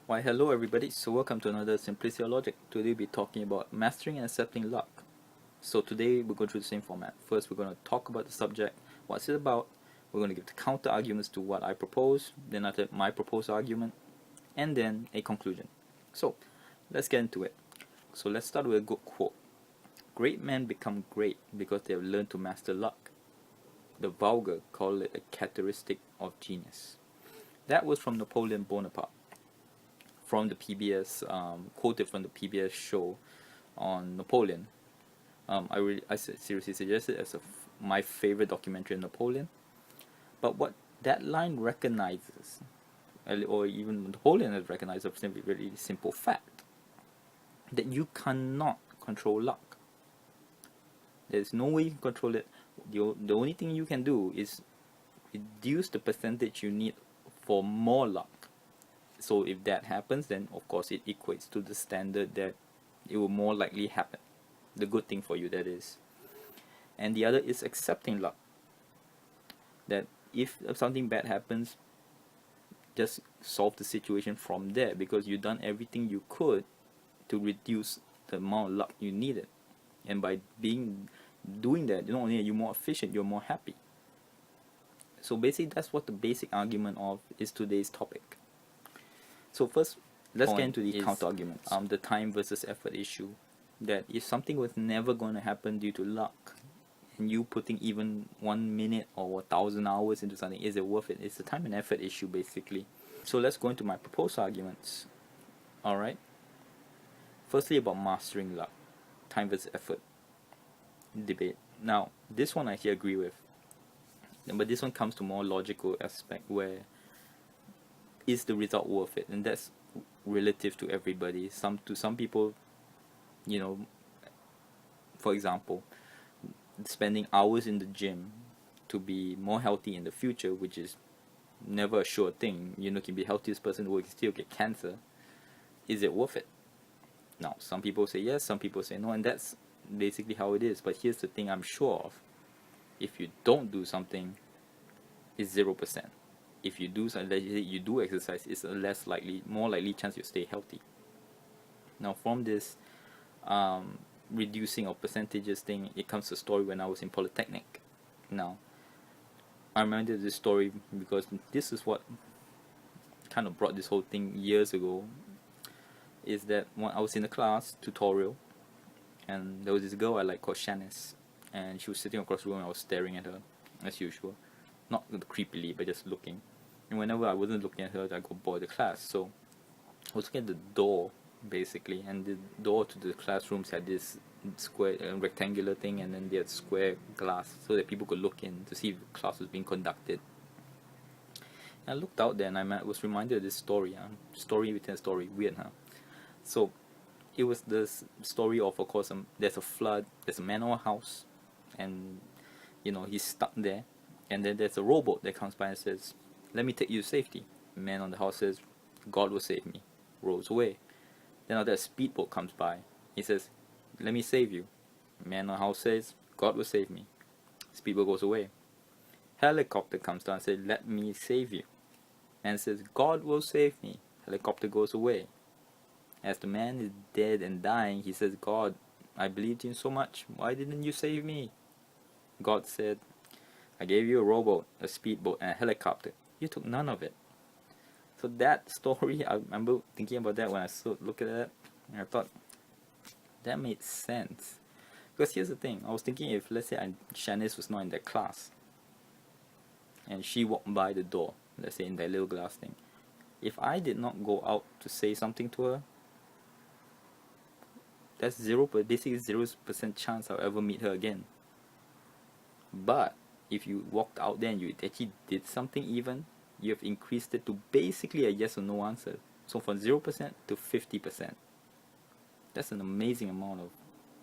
Why hello everybody, so welcome to another Simplicity of Logic. Today we'll be talking about mastering and accepting luck. So today we're going through the same format. First we're going to talk about the subject, what's it about, we're going to give the counter arguments to what I propose, then after my proposed argument, and then a conclusion. So let's get into it. So let's start with a good quote. Great men become great because they have learned to master luck. The vulgar call it a characteristic of genius. That was from Napoleon Bonaparte, from the PBS, quoted from the PBS show on Napoleon. I seriously suggest it as my favorite documentary on Napoleon. But what that line recognizes, or even Napoleon has recognized, a really simple fact that you cannot control luck. There's no way you can control it. The only thing you can do is reduce the percentage you need for more luck. So if that happens, then of course it equates to the standard that it will more likely happen. The good thing for you, that is. And the other is accepting luck. That if something bad happens, just solve the situation from there, because you've done everything you could to reduce the amount of luck you needed. And by doing that, not only are you more efficient, you're more happy. So basically that's what the basic argument of is today's topic. So first, let's get into the counter arguments. The time versus effort issue. That if something was never going to happen due to luck, and you putting even 1 minute or 1,000 hours into something, is it worth it? It's a time and effort issue, basically. So let's go into my proposed arguments. Alright. Firstly, about mastering luck. Time versus effort debate. Now, this one I actually agree with. But this one comes to more logical aspect where is the result worth it? And that's relative to everybody. To some people, for example, spending hours in the gym to be more healthy in the future, which is never a sure thing. Can be the healthiest person who will still get cancer. Is it worth it? Now, some people say yes, some people say no, and that's basically how it is. But here's the thing I'm sure of. If you don't do something, it's 0%. If you do something, you do exercise, it's a more likely chance you stay healthy. Now, from this reducing of percentages thing, it comes to a story when I was in Polytechnic. Now, I remember this story because this is what kind of brought this whole thing years ago. Is that when I was in a class tutorial, and there was this girl I like called Shanice, and she was sitting across the room and I was staring at her as usual, not creepily but just looking. And whenever I wasn't looking at her, I got bored of the class. So I was looking at the door basically, and the door to the classrooms had this square rectangular thing, and then they had square glass so that people could look in to see if the class was being conducted. And I looked out there and I was reminded of this story. Story within a story, weird, huh? So it was this story of course, there's a flood, there's a man on a house, and he's stuck there, and then there's a rowboat that comes by and says, "Let me take you to safety." The man on the house says, "God will save me," rows away. Then another speedboat comes by, he says, "Let me save you." The man on the house says, "God will save me." Speedboat goes away. Helicopter comes down and says, "Let me save you," and says, "God will save me." Helicopter goes away. As the man is dead and dying, he says, "God, I believed in so much. Why didn't you save me?" God said, "I gave you a rowboat, a speedboat, and a helicopter. You took none of it." So that story, I remember thinking about that when I looked at that, and I thought, that made sense. Because here's the thing, I was thinking if, let's say, Shanice was not in that class, and she walked by the door, let's say in that little glass thing, if I did not go out to say something to her, that's basically 0% chance I'll ever meet her again. But if you walked out there and you actually did something, even you have increased it to basically a yes or no answer. So from 0% to 50%. That's an amazing amount of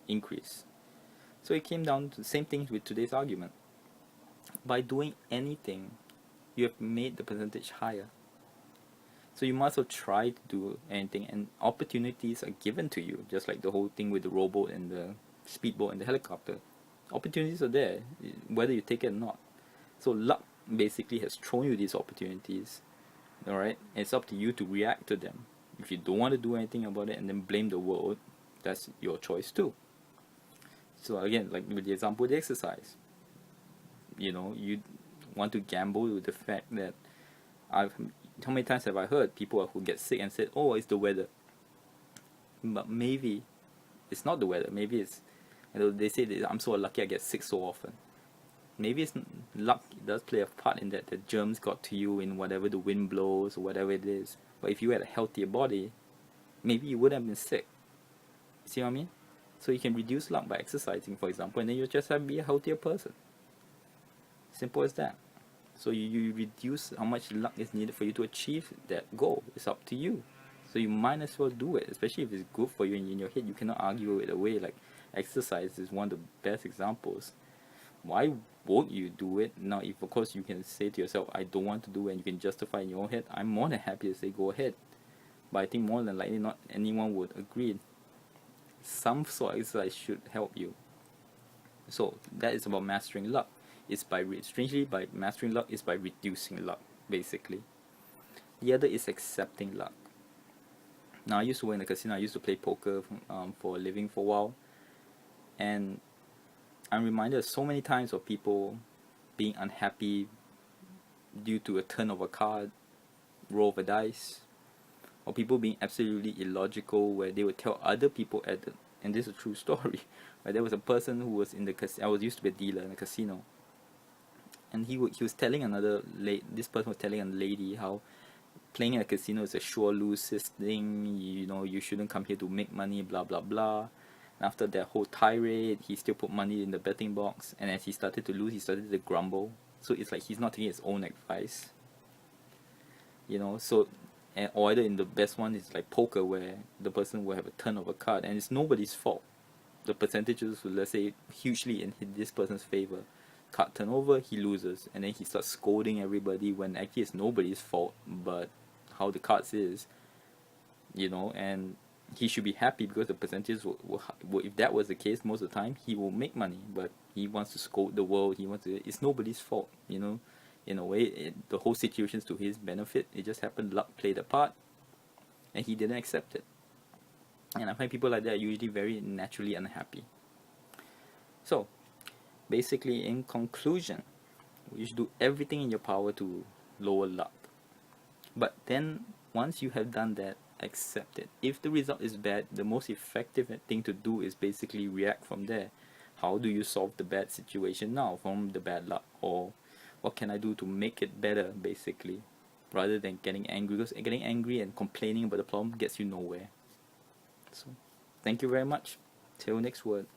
increase. So it came down to the same thing with today's argument. By doing anything, you have made the percentage higher. So you must as well try to do anything, and opportunities are given to you, just like the whole thing with the rowboat and the speedboat and the helicopter. Opportunities are there, whether you take it or not. So luck basically has thrown you these opportunities, alright? It's up to you to react to them. If you don't want to do anything about it and then blame the world, that's your choice too. So again, like with the example of the exercise, you want to gamble with the fact that how many times have I heard people who get sick and said, oh, it's the weather. But maybe it's not the weather. Maybe it's, they say that I'm so lucky I get sick so often. Maybe it's luck does play a part in that. The germs got to you in whatever the wind blows or whatever it is. But if you had a healthier body, maybe you wouldn't have been sick. See what I mean? So you can reduce luck by exercising, for example, and then you just have to be a healthier person. Simple as that. So you reduce how much luck is needed for you to achieve that goal. It's up to you. So you might as well do it, especially if it's good for you and in your head. You cannot argue it away. Like exercise is one of the best examples. Why won't you do it? Now, if of course you can say to yourself, I don't want to do it, and you can justify in your own head, I'm more than happy to say go ahead. But I think more than likely not anyone would agree. Some sort of exercise should help you. So that is about mastering luck. It's strangely by mastering luck is by reducing luck, basically. The other is accepting luck. Now I used to work in the casino. I used to play poker for a living for a while, and I'm reminded so many times of people being unhappy due to a turn of a card, roll of a dice, or people being absolutely illogical where they would tell other people and this is a true story, where there was a person who was in the casino. I was used to be a dealer in a casino, and he was telling this person was telling a lady how playing in a casino is a sure loses thing. You shouldn't come here to make money, blah blah blah. And after that whole tirade, he still put money in the betting box, and as he started to lose, he started to grumble. So it's like he's not taking his own advice. So, or either in the best one is like poker, where the person will have a turn of a card and it's nobody's fault. The percentages will, let's say, hugely in this person's favor. Card turn over, he loses, and then he starts scolding everybody when actually it's nobody's fault but how the cards is, and he should be happy because the percentages will, if that was the case, most of the time he will make money, but he wants to scold the world. It's nobody's fault, in a way. The whole situation is to his benefit. It just happened, luck played a part, and he didn't accept it. And I find people like that are usually very naturally unhappy. So basically, in conclusion, you should do everything in your power to lower luck. But then once you have done that, accept it. If the result is bad, the most effective thing to do is basically react from there. How do you solve the bad situation now from the bad luck? Or what can I do to make it better, basically, rather than getting angry? Because getting angry and complaining about the problem gets you nowhere. So thank you very much. Till next word.